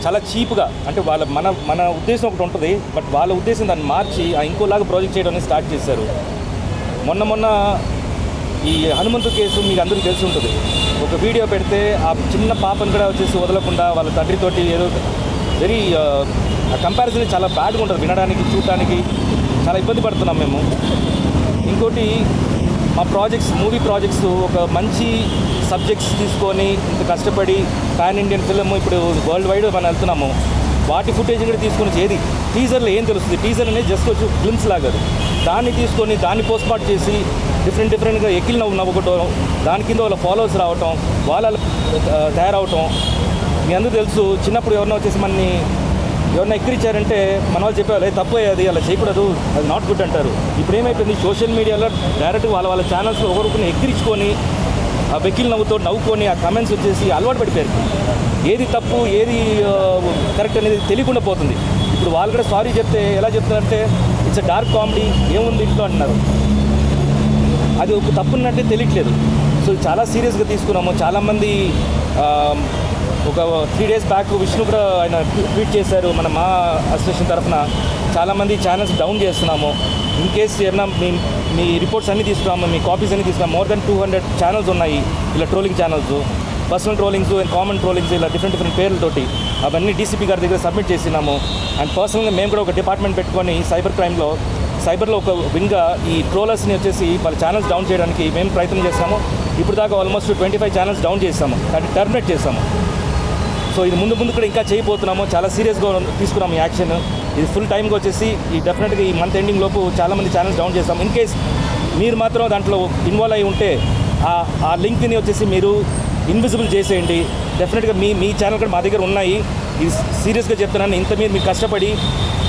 చాలా చీప్గా, అంటే వాళ్ళ మన ఉద్దేశం ఒకటి ఉంటుంది, బట్ వాళ్ళ ఉద్దేశం దాన్ని మార్చి ఇంకోలాగా ప్రాజెక్ట్ చేయడం అనేది స్టార్ట్ చేశారు. మొన్న ఈ హనుమంతు కేసు మీకు అందరికీ తెలిసి ఉంటుంది. ఒక వీడియో పెడితే ఆ చిన్న పాపను కూడా వచ్చేసి వదలకుండా వాళ్ళ తండ్రితోటి ఏదో వెరీ కంపారిజన్ చాలా బ్యాడ్గా ఉంటుంది, వినడానికి చూడటానికి చాలా ఇబ్బంది పడుతున్నాం మేము. ఇంకోటి మా మూవీ ప్రాజెక్ట్స్ ఒక మంచి సబ్జెక్ట్స్ తీసుకొని ఇంత కష్టపడి పాన్ ఇండియన్ ఫిల్మ్ ఇప్పుడు వరల్డ్ వైడ్ మనం వెళ్తున్నాము. వాటి ఫుటేజ్ కూడా తీసుకొని ఏది టీజర్లో ఏం తెలుస్తుంది, టీజర్ అనేది జస్ట్ వచ్చి ఫిల్మ్స్ లాగా దాన్ని తీసుకొని దాన్ని పోస్ట్మార్ట్ చేసి డిఫరెంట్గా ఎక్కిల్ నవ్వుకోవటం, దాని కింద వాళ్ళ ఫాలోవర్స్ రావటం, వాళ్ళ తయారవటం. మీ అందరూ తెలుసు, చిన్నప్పుడు ఎవరన్నా వచ్చేసి మనని ఎవరన్నా ఎక్కిరిచ్చారంటే మన వాళ్ళు చెప్పేవాళ్ళు తప్పు అది అలా చేయకూడదు, అది నాట్ గుడ్ అంటారు. ఇప్పుడు ఏమైపోయింది, సోషల్ మీడియాలో డైరెక్ట్గా వాళ్ళ ఛానల్స్లో ఒకరిని ఎక్కిరించుకొని ఆ వెకిల్ నవ్వుకొని ఆ కమెంట్స్ వచ్చేసి అలవాటు పడిపోయారు. ఏది తప్పు ఏది కరెక్ట్ అనేది తెలియకుండా పోతుంది. ఇప్పుడు వాళ్ళు కూడా సారీ చెప్తే ఎలా చెప్తారంటే ఇట్స్ డార్క్ కామెడీ, ఏముంది ఇంట్లో అంటున్నారు. అది ఒక తప్పున్నట్టే తెలియట్లేదు. సో చాలా సీరియస్గా తీసుకున్నాము. చాలామంది ఒక 3 days బ్యాక్ విష్ణు కూడా ఆయన ట్వీట్ చేశారు, మా అసోసియేషన్ తరఫున చాలామంది ఛానల్స్ డౌన్ చేస్తున్నాము. ఇన్ కేస్ ఏమన్నా మీ రిపోర్ట్స్ అన్నీ తీసుకున్నాము, మీ కాపీస్ అన్నీ తీసుకున్నాము. మోర్ దెన్ 200 ఛానల్స్ ఉన్నాయి ఇలా trolling channels, personal trollings and common trollings, ఇలా డిఫరెంట్ పేర్లతోటి అవన్నీ డీసీపీ గారి దగ్గర సబ్మిట్ చేసినాము. అండ్ పర్సనల్గా మేము కూడా ఒక డిపార్ట్మెంట్ పెట్టుకొని సైబర్లో ఒక వింగ్గా ఈ ట్రోలర్స్ని వచ్చేసి వాళ్ళ ఛానల్స్ డౌన్ చేయడానికి మేము ప్రయత్నం చేస్తాము. ఇప్పుడు దాకా ఆల్మోస్ట్ 25 ఛానల్స్ డౌన్ చేస్తాము, కానీ టర్మినేట్ చేస్తాము. సో ఇది ముందు కూడా ఇంకా చేయబోతున్నాము. చాలా సీరియస్గా తీసుకున్నాము ఈ యాక్షన్. ఇది ఫుల్ టైమ్గా వచ్చేసి ఈ డెఫినెట్గా ఈ మంత్ ఎండింగ్ లోపు చాలామంది ఛానల్స్ డౌన్ చేస్తాము. ఇన్ కేస్ మీరు మాత్రం దాంట్లో ఇన్వాల్వ్ అయి ఉంటే ఆ లింక్ని వచ్చేసి మీరు ఇన్విజిబుల్ చేసేయండి. డెఫినెట్గా మీ ఛానల్ కూడా మా దగ్గర ఉన్నాయి. ఇది సీరియస్గా చెప్తున్నాను. మీరు కష్టపడి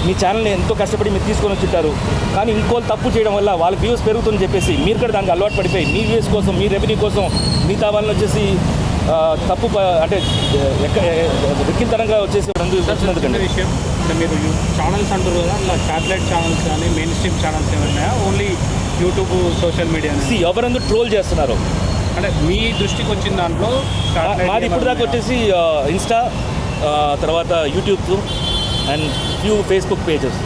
మీ ఛానల్ని ఎంతో కష్టపడి మీరు తీసుకొని వచ్చింటారు, కానీ ఇంకోళ్ళు తప్పు చేయడం వల్ల వాళ్ళ వ్యూస్ పెరుగుతుందని చెప్పేసి మీరు కూడా దానికి అలవాటు పడిపోయి మీ వ్యూస్ కోసం, మీ రెవెన్యూ కోసం మిగతా వాళ్ళని వచ్చేసి తప్పు అంటే వెక్కిల్తనంగా వచ్చేసి వచ్చినందుకంటే విషయం అంటే మీరు ఛానల్స్ అంటారు కదా, అలా శాటిలైట్ ఛానల్స్ కానీ మెయిన్ స్ట్రీమ్ ఛానల్స్ ఏమైనా ఓన్లీ యూట్యూబ్ సోషల్ మీడియా ఎవరందరూ ట్రోల్ చేస్తున్నారు అంటే మీ దృష్టికి వచ్చిన దాంట్లో మాది ఇప్పుడు దాకా వచ్చేసి ఇన్స్టా, తర్వాత YouTube and few Facebook pages.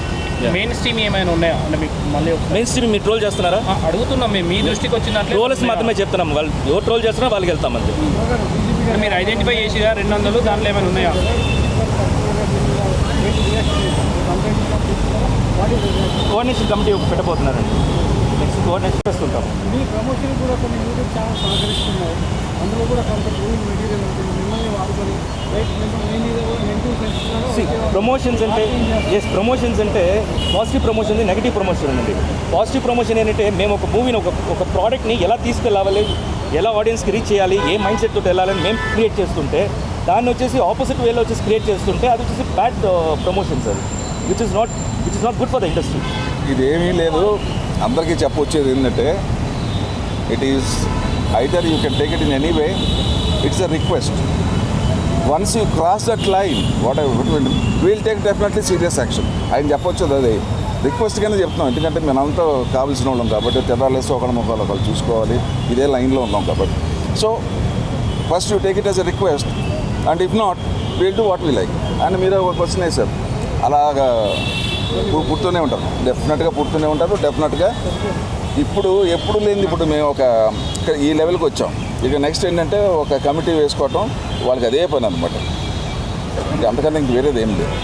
Main stream ఏమైనా ఉన్నాయా అంటే మీకు మళ్ళీ మెయిన్ స్ట్రీమ్ మీరు ట్రోల్ చేస్తున్నారా అడుగుతున్నాం. మేము మీ దృష్టికి వచ్చిన ట్రోల్స్ మాత్రమే చెప్తున్నాం. వాళ్ళు ఎవరు ట్రోల్ చేస్తున్నారో వాళ్ళకి వెళ్తాం అంతే. మీరు ఐడెంటిఫై చేసిరా 200 దాంట్లో ఏమైనా ఉన్నాయా? కోఆర్డినేషన్ కమిటీ పెట్టబోతున్నారండి. నెక్స్ట్ కోఆర్డినేషన్ చేస్తుంటాం. మీ ప్రమోషన్ కూడా కొన్ని యూట్యూబ్ ఛానల్ సహకరిస్తున్నాయి. అందులో కూడా కొంత మూవీ మెటీరియల్ ఉంటుంది, మిమ్మల్ని వాడుకొని ప్రమోషన్స్ అంటే పాజిటివ్ ప్రమోషన్, నెగిటివ్ ప్రమోషన్ అండి. పాజిటివ్ ప్రమోషన్ ఏంటంటే మేము ఒక మూవీని ఒక ప్రోడక్ట్ని ఎలా తీసుకెళ్ళాలి, ఎలా ఆడియన్స్కి రీచ్ చేయాలి, ఏ మైండ్ సెట్ తోటి వెళ్ళాలని మేము క్రియేట్ చేస్తుంటే దాన్ని వచ్చేసి ఆపోజిట్ వేలో వచ్చేసి క్రియేట్ చేస్తుంటే అది వచ్చేసి బ్యాడ్ ప్రమోషన్స్. అది which is not good for the industry. ఇదేమీ లేదు. అందరికీ చెప్పొచ్చేది ఏంటంటే it is either you can take it in any way. It's a request. Once you cross that line what we'll take definitely serious action. ఆయన చెప్పొచ్చు అది రిక్వెస్ట్గానే చెప్తున్నాం. ఎందుకంటే మనంతా కావాల్సిన వాళ్ళం కాబట్టి తెదాలేసి ఒకళ్ళ ముఖాలు ఒకళ్ళు చూసుకోవాలి, ఇదే లైన్లో ఉన్నాం కాబట్టి. So first you take it as a request and if not we'll do what we like. And మీరు ఒక క్వశ్చన్ వేసారు, అలాగా పుడుతూనే ఉంటారు, డెఫినెట్గా పుడుతూనే ఉంటారు. డెఫినెట్గా ఎప్పుడు లేనిది ఇప్పుడు మేము ఈ లెవెల్కి వచ్చాం. ఇక నెక్స్ట్ ఏంటంటే ఒక కమిటీ వేసుకోవటం, వాళ్ళకి అదే పని అనమాట. అంతకన్నా ఇంక వేరేది ఏం లేదు.